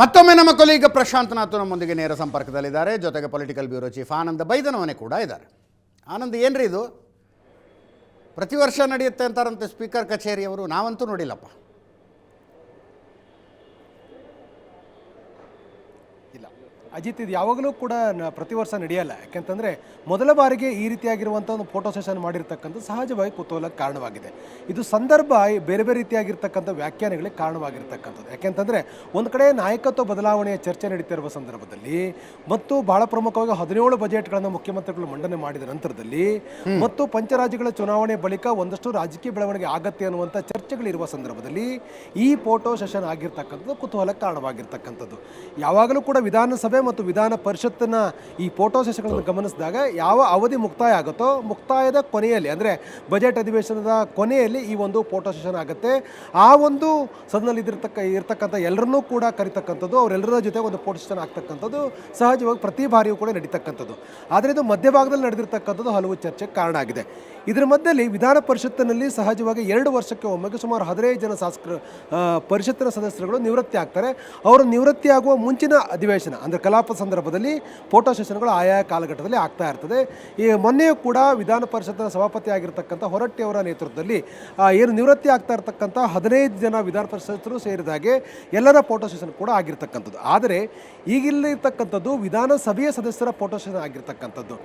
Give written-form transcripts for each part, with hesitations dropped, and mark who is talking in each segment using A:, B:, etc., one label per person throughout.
A: ಮತ್ತೊಮ್ಮೆ ನಮ್ಮ ಕೊಲೀಗ ಪ್ರಶಾಂತ್ ನಾಥ್ ನಮ್ಮೊಂದಿಗೆ ನೇರ ಸಂಪರ್ಕದಲ್ಲಿದ್ದಾರೆ. ಜೊತೆಗೆ ಪೊಲಿಟಿಕಲ್ ಬ್ಯೂರೋ ಚೀಫ್ ಆನಂದ್ ಬೈದನವನೇ ಕೂಡ ಇದ್ದಾರೆ. ಆನಂದ್, ಏನ್ರಿ ಇದು? ಪ್ರತಿ ವರ್ಷ ನಡೆಯುತ್ತೆ ಅಂತಾರಂತೆ ಸ್ಪೀಕರ್ ಕಚೇರಿಯವರು, ನಾವಂತೂ ನೋಡಿಲ್ಲಪ್ಪ.
B: ಇಲ್ಲ ಅಜಿತ್, ಇದು ಯಾವಾಗಲೂ ಕೂಡ ಪ್ರತಿ ವರ್ಷ ನಡೆಯಲ್ಲ. ಯಾಕೆಂತಂದರೆ ಮೊದಲ ಬಾರಿಗೆ ಈ ರೀತಿಯಾಗಿರುವಂಥ ಒಂದು ಫೋಟೋ ಸೆಷನ್ ಮಾಡಿರ್ತಕ್ಕಂಥ ಸಹಜವಾಗಿ ಕುತೂಹಲಕ್ಕೆ ಕಾರಣವಾಗಿದೆ. ಇದು ಸಂದರ್ಭ ಬೇರೆ ಬೇರೆ ರೀತಿಯಾಗಿರ್ತಕ್ಕಂಥ ವ್ಯಾಖ್ಯಾನಗಳಿಗೆ ಕಾರಣವಾಗಿರ್ತಕ್ಕಂಥದ್ದು. ಯಾಕೆಂತಂದರೆ ಒಂದು ಕಡೆ ನಾಯಕತ್ವ ಬದಲಾವಣೆಯ ಚರ್ಚೆ ನಡೀತಿರುವ ಸಂದರ್ಭದಲ್ಲಿ ಮತ್ತು ಬಹಳ ಪ್ರಮುಖವಾಗಿ 17 ಬಜೆಟ್ಗಳನ್ನು ಮುಖ್ಯಮಂತ್ರಿಗಳು ಮಂಡನೆ ಮಾಡಿದ ನಂತರದಲ್ಲಿ ಮತ್ತು ಪಂಚರಾಜ್ಯಗಳ ಚುನಾವಣೆ ಬಳಿಕ ಒಂದಷ್ಟು ರಾಜಕೀಯ ಬೆಳವಣಿಗೆ ಆಗತ್ತೆ ಅನ್ನುವಂಥ ಚರ್ಚೆಗಳಿರುವ ಸಂದರ್ಭದಲ್ಲಿ ಈ ಫೋಟೋ ಸೆಷನ್ ಆಗಿರ್ತಕ್ಕಂಥದ್ದು ಕುತೂಹಲಕ್ಕೆ ಕಾರಣವಾಗಿರ್ತಕ್ಕಂಥದ್ದು. ಯಾವಾಗಲೂ ಕೂಡ ವಿಧಾನಸಭೆ ಮತ್ತು ವಿಧಾನ ಪರಿಷತ್ತಿನ ಈ ಫೋಟೋ ಸೆಷನ್ಗಳನ್ನು ಗಮನಿಸಿದಾಗ ಯಾವ ಅವಧಿ ಮುಕ್ತಾಯ ಆಗುತ್ತೋ ಮುಕ್ತಾಯದ ಕೊನೆಯಲ್ಲಿ, ಅಂದರೆ ಬಜೆಟ್ ಅಧಿವೇಶನದ ಕೊನೆಯಲ್ಲಿ ಈ ಒಂದು ಫೋಟೋ ಸೆಷನ್ ಆಗುತ್ತೆ. ಆ ಒಂದು ಸದನದಲ್ಲಿ ಇರ್ತಕ್ಕಂಥ ಎಲ್ಲರನ್ನೂ ಕೂಡ ಕರಿತಕ್ಕಂಥದ್ದು, ಅವರೆಲ್ಲರ ಜೊತೆ ಒಂದು ಫೋಟೋ ಸೆಷನ್ ಆಗ್ತಕ್ಕಂಥದ್ದು ಸಹಜವಾಗಿ ಪ್ರತಿ ಬಾರಿಯೂ ಕೂಡ ನಡೀತಕ್ಕಂಥದ್ದು. ಆದರೆ ಇದು ಮಧ್ಯಭಾಗದಲ್ಲಿ ನಡೆದಿರ್ತಕ್ಕಂಥದ್ದು ಹಲವು ಚರ್ಚೆಗೆ ಕಾರಣ ಆಗಿದೆ. ಇದರ ಮಧ್ಯದಲ್ಲಿ ವಿಧಾನ ಪರಿಷತ್ತಿನಲ್ಲಿ ಸಹಜವಾಗಿ 2 ವರ್ಷಕ್ಕೆ ಒಮ್ಮೆಗೆ ಸುಮಾರು 15 ಜನ ಶಾಸಕರು ಪರಿಷತ್ತಿನ ಸದಸ್ಯರುಗಳು ನಿವೃತ್ತಿ ಆಗ್ತಾರೆ. ಅವರು ನಿವೃತ್ತಿ ಆಗುವ ಮುಂಚಿನ ಅಧಿವೇಶನ ಅಂದರೆ ಕಲಾಪ ಸಂದರ್ಭದಲ್ಲಿ ಫೋಟೋ ಸೆಷನ್ಗಳು ಆಯಾ ಕಾಲಘಟ್ಟದಲ್ಲಿ ಆಗ್ತಾ ಇರ್ತದೆ. ಈ ಮೊನ್ನೆಯೂ ಕೂಡ ವಿಧಾನ ಪರಿಷತ್ತಿನ ಸಭಾಪತಿ ಆಗಿರ್ತಕ್ಕಂಥ ಹೊರಟ್ಟಿಯವರ ನೇತೃತ್ವದಲ್ಲಿ ಏನು ನಿವೃತ್ತಿ ಆಗ್ತಾ ಇರ್ತಕ್ಕಂಥ 15 ಜನ ವಿಧಾನ ಪರಿಷತ್ತರು ಸೇರಿದಾಗೆ ಎಲ್ಲರ ಫೋಟೋ ಸೆಷನ್ ಕೂಡ ಆಗಿರ್ತಕ್ಕಂಥದ್ದು. ಆದರೆ ಈಗಿಲ್ಲಿರ್ತಕ್ಕಂಥದ್ದು ವಿಧಾನಸಭೆಯ ಸದಸ್ಯರ ಫೋಟೋ ಸೆಷನ್ ಆಗಿರ್ತಕ್ಕಂಥದ್ದು.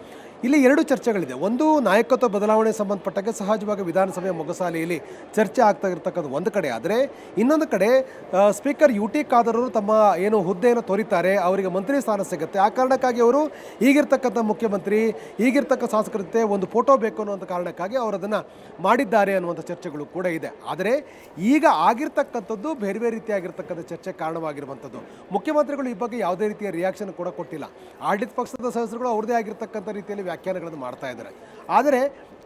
B: ಇಲ್ಲಿ 2 ಚರ್ಚೆಗಳಿದೆ. ಒಂದು, ನಾಯಕತ್ವ ಬದಲಾವಣೆ ಸಂಬಂಧಪಟ್ಟಾಗೆ ಸಹಜವಾಗಿ ವಿಧಾನಸಭೆಯ ಮೊಗಸಾಲೆಯಲ್ಲಿ ಚರ್ಚೆ ಆಗ್ತಾ ಇರ್ತಕ್ಕಂಥ ಒಂದು ಕಡೆ. ಆದರೆ ಇನ್ನೊಂದು ಕಡೆ ಸ್ಪೀಕರ್ UT ಖಾದರ್ ಅವರು ತಮ್ಮ ಏನು ಹುದ್ದೆಯನ್ನು ತೋರಿತಾರೆ, ಅವರಿಗೆ ಮಂತ್ರಿ ಸ್ಥಾನ ಸಿಗುತ್ತೆ. ಆ ಕಾರಣಕ್ಕಾಗಿ ಅವರು ಈಗಿರ್ತಕ್ಕಂಥ ಮುಖ್ಯಮಂತ್ರಿ, ಈಗಿರ್ತಕ್ಕ ಶಾಸಕರ ಜೊತೆ ಒಂದು ಫೋಟೋ ಬೇಕು ಅನ್ನುವಂಥ ಕಾರಣಕ್ಕಾಗಿ ಅವರು ಅದನ್ನು ಮಾಡಿದ್ದಾರೆ ಅನ್ನುವಂಥ ಚರ್ಚೆಗಳು ಕೂಡ ಇದೆ. ಆದರೆ ಈಗ ಆಗಿರ್ತಕ್ಕಂಥದ್ದು ಬೇರೆ ಬೇರೆ ರೀತಿಯಾಗಿರ್ತಕ್ಕಂಥ ಚರ್ಚೆ ಕಾರಣವಾಗಿರುವಂಥದ್ದು. ಮುಖ್ಯಮಂತ್ರಿಗಳು ಈ ಬಗ್ಗೆ ಯಾವುದೇ ರೀತಿಯ ರಿಯಾಕ್ಷನ್ ಕೂಡ ಕೊಟ್ಟಿಲ್ಲ. ಆಡಳಿತ ಪಕ್ಷದ ಸದಸ್ಯರುಗಳು ಅವ್ರದ್ದೇ ಆಗಿರ್ತಕ್ಕಂಥ ರೀತಿಯಲ್ಲಿ ವ್ಯಾಖ್ಯಾನಗಳನ್ನು ಮಾಡ್ತಾ ಇದ್ದಾರೆ. ಆದರೆ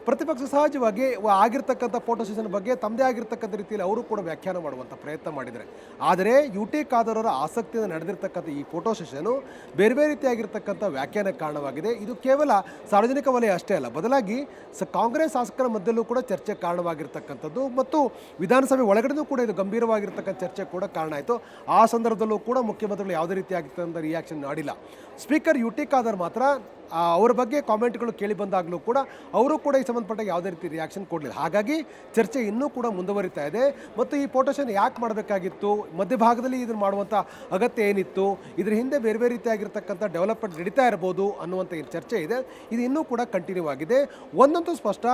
B: ಪ್ರತಿಪಕ್ಷ ಸಹಜವಾಗಿ ಆಗಿರ್ತಕ್ಕಂಥ ಫೋಟೋ ಸೆಷನ್ ಬಗ್ಗೆ ತಮ್ಮದೇ ಆಗಿರ್ತಕ್ಕಂಥ ರೀತಿಯಲ್ಲಿ ಅವರು ಕೂಡ ವ್ಯಾಖ್ಯಾನ ಮಾಡುವಂಥ ಪ್ರಯತ್ನ ಮಾಡಿದ್ದಾರೆ. ಆದರೆ UT ಖಾದರ್ ಅವರ ಆಸಕ್ತಿಯಿಂದ ನಡೆದಿರ್ತಕ್ಕಂಥ ಈ ಫೋಟೋ ಸೆಷನು ಬೇರೆ ಬೇರೆ ರೀತಿಯಾಗಿರ್ತಕ್ಕಂಥ ವ್ಯಾಖ್ಯಾನಕ್ಕೆ ಕಾರಣವಾಗಿದೆ. ಇದು ಕೇವಲ ಸಾರ್ವಜನಿಕ ವಲಯ ಅಷ್ಟೇ ಅಲ್ಲ, ಬದಲಾಗಿ ಕಾಂಗ್ರೆಸ್ ಶಾಸಕರ ಮಧ್ಯಲ್ಲೂ ಕೂಡ ಚರ್ಚೆ ಕಾರಣವಾಗಿರ್ತಕ್ಕಂಥದ್ದು ಮತ್ತು ವಿಧಾನಸಭೆ ಒಳಗಡೆನೂ ಕೂಡ ಇದು ಗಂಭೀರವಾಗಿರ್ತಕ್ಕಂಥ ಚರ್ಚೆ ಕೂಡ ಕಾರಣ ಆಯಿತು. ಆ ಸಂದರ್ಭದಲ್ಲೂ ಕೂಡ ಮುಖ್ಯಮಂತ್ರಿಗಳು ಯಾವುದೇ ರೀತಿಯಾಗಿರ್ತಕ್ಕಂಥ ರಿಯಾಕ್ಷನ್ ಮಾಡಿಲ್ಲ. ಸ್ಪೀಕರ್ UT ಖಾದರ್ ಮಾತ್ರ ಅವರ ಬಗ್ಗೆ ಕಾಮೆಂಟ್ಗಳು ಕೇಳಿ ಬಂದಾಗಲೂ ಕೂಡ ಅವರು ಕೂಡ ಈ ಸಂಬಂಧಪಟ್ಟ ಯಾವುದೇ ರೀತಿ ರಿಯಾಕ್ಷನ್ ಕೊಡಲಿಲ್ಲ. ಹಾಗಾಗಿ ಚರ್ಚೆ ಇನ್ನೂ ಕೂಡ ಮುಂದುವರಿತಾ ಇದೆ. ಮತ್ತು ಈ ಫೋಟೋಷನ್ ಯಾಕೆ ಮಾಡಬೇಕಾಗಿತ್ತು, ಮಧ್ಯಭಾಗದಲ್ಲಿ ಇದನ್ನು ಮಾಡುವಂಥ ಅಗತ್ಯ ಏನಿತ್ತು, ಇದ್ರ ಹಿಂದೆ ಬೇರೆ ಬೇರೆ ರೀತಿಯಾಗಿರ್ತಕ್ಕಂಥ ಡೆವಲಪ್ಮೆಂಟ್ ನಡೀತಾ ಇರ್ಬೋದು ಅನ್ನುವಂಥ ಈ ಚರ್ಚೆ ಇದೆ. ಇದು ಇನ್ನೂ ಕೂಡ ಕಂಟಿನ್ಯೂ ಆಗಿದೆ. ಒಂದಂತೂ ಸ್ಪಷ್ಟ,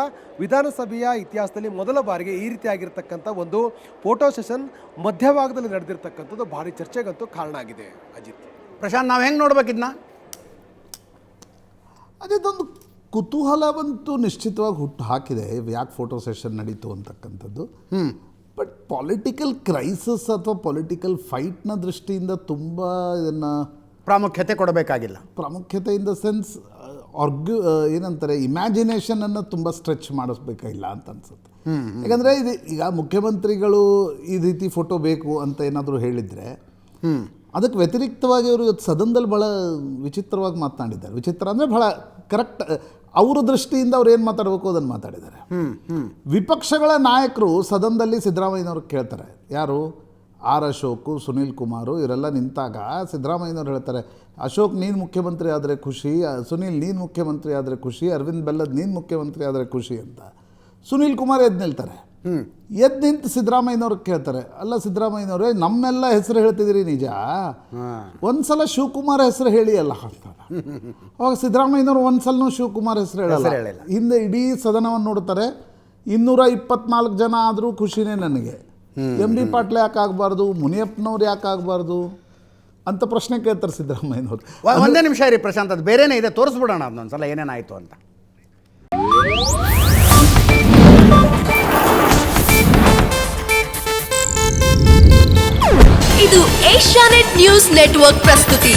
B: ವಿಧಾನಸಭೆಯ ಇತಿಹಾಸದಲ್ಲಿ ಮೊದಲ ಬಾರಿಗೆ ಈ ರೀತಿಯಾಗಿರ್ತಕ್ಕಂಥ ಒಂದು ಫೋಟೋ ಸೆಷನ್ ಮಧ್ಯಭಾಗದಲ್ಲಿ ನಡೆದಿರ್ತಕ್ಕಂಥದ್ದು ಭಾರಿ ಚರ್ಚೆಗಂತೂ ಕಾರಣ ಆಗಿದೆ. ಅಜಿತ್,
A: ಪ್ರಶಾಂತ್, ನಾವು ಹೆಂಗೆ ನೋಡ್ಬೇಕಿದ್ನ?
C: ಅದೇದೊಂದು ಕುತೂಹಲವಂತೂ ನಿಶ್ಚಿತವಾಗಿ ಹುಟ್ಟು ಹಾಕಿದೆ, ಯಾಕೆ ಫೋಟೋ ಸೆಷನ್ ನಡೀತು ಅಂತಕ್ಕಂಥದ್ದು. ಬಟ್ ಪೊಲಿಟಿಕಲ್ ಕ್ರೈಸಿಸ್ ಅಥವಾ ಪೊಲಿಟಿಕಲ್ ಫೈಟ್ನ ದೃಷ್ಟಿಯಿಂದ ತುಂಬ ಇದನ್ನು
A: ಪ್ರಾಮುಖ್ಯತೆ ಕೊಡಬೇಕಾಗಿಲ್ಲ.
C: ಪ್ರಾಮುಖ್ಯತೆ ಇನ್ ದ ಸೆನ್ಸ್ ಏನಂತಾರೆ, ಇಮ್ಯಾಜಿನೇಷನನ್ನು ತುಂಬ ಸ್ಟ್ರೆಚ್ ಮಾಡಿಸ್ಬೇಕಾಗಿಲ್ಲ ಅಂತ ಅನ್ಸುತ್ತೆ. ಯಾಕಂದರೆ ಇದು ಈಗ ಮುಖ್ಯಮಂತ್ರಿಗಳು ಈ ರೀತಿ ಫೋಟೋ ಬೇಕು ಅಂತ ಏನಾದರೂ ಹೇಳಿದರೆ ಅದಕ್ಕೆ ವ್ಯತಿರಿಕ್ತವಾಗಿ ಅವರು ಸದನದಲ್ಲಿ ಭಾಳ ವಿಚಿತ್ರವಾಗಿ ಮಾತನಾಡಿದ್ದಾರೆ. ವಿಚಿತ್ರ ಅಂದರೆ ಭಾಳ ಕರೆಕ್ಟ್, ಅವರ ದೃಷ್ಟಿಯಿಂದ ಅವ್ರು ಏನು ಮಾತಾಡಬೇಕು ಅದನ್ನು ಮಾತಾಡಿದ್ದಾರೆ. ವಿಪಕ್ಷಗಳ ನಾಯಕರು ಸದನದಲ್ಲಿ ಸಿದ್ದರಾಮಯ್ಯನವ್ರಿಗೆ ಕೇಳ್ತಾರೆ, ಯಾರು ಅಶೋಕ್, ಸುನೀಲ್ ಕುಮಾರ್ ಇವರೆಲ್ಲ ನಿಂತಾಗ ಸಿದ್ದರಾಮಯ್ಯನವ್ರು ಹೇಳ್ತಾರೆ, ಅಶೋಕ್ ನೀನು ಮುಖ್ಯಮಂತ್ರಿ ಆದರೆ ಖುಷಿ, ಸುನೀಲ್ ನೀನು ಮುಖ್ಯಮಂತ್ರಿ ಆದರೆ ಖುಷಿ, ಅರವಿಂದ್ ಬೆಲ್ಲದ್ ನೀನು ಮುಖ್ಯಮಂತ್ರಿ ಆದರೆ ಖುಷಿ ಅಂತ. ಸುನೀಲ್ ಕುಮಾರ್ ಎದ್ದು ನಿಲ್ತಾರೆ. ಎದ್ದು ನಿಂತು ಸಿದ್ದರಾಮಯ್ಯನವ್ರಿಗೆ ಕೇಳ್ತಾರೆ, ಅಲ್ಲ ಸಿದ್ದರಾಮಯ್ಯನವ್ರೆ ನಮ್ಮೆಲ್ಲ ಹೆಸರು ಹೇಳ್ತಿದ್ದೀರಿ ನಿಜ, ಒಂದ್ಸಲ ಶಿವಕುಮಾರ್ ಹೆಸರು ಹೇಳಿ ಅಲ್ಲ ಅಂತ. ಅವಾಗ ಸಿದ್ದರಾಮಯ್ಯನವ್ರು ಒಂದ್ಸಲನೂ ಶಿವಕುಮಾರ್ ಹೆಸರು ಹೇಳಲ್ಲ. ಹಿಂದೆ ಇಡೀ ಸದನವನ್ನು ನೋಡ್ತಾರೆ, 224 ಜನ ಆದರೂ ಖುಷಿನೇ ನನಗೆ, MD ಪಾಟ್ಲೆ ಯಾಕೆ ಆಗಬಾರ್ದು, ಮುನಿಯಪ್ಪನವ್ರು ಯಾಕೆ ಆಗಬಾರ್ದು ಅಂತ ಪ್ರಶ್ನೆ ಕೇಳ್ತಾರೆ ಸಿದ್ದರಾಮಯ್ಯನವ್ರು.
A: ಒಂದೇ ನಿಮಿಷ ಇರಿ ಪ್ರಶಾಂತ್, ಅದು ಬೇರೆನೇ ಇದೆ, ತೋರಿಸ್ಬಿಡೋಣ ಅದನ್ನೊಂದ್ಸಲ ಏನೇನಾಯಿತು ಅಂತ.
D: ಇದು ಏಷ್ಯಾನೆಟ್ ನ್ಯೂಸ್ ನೆಟ್ವರ್ಕ್ ಪ್ರಸ್ತುತಿ.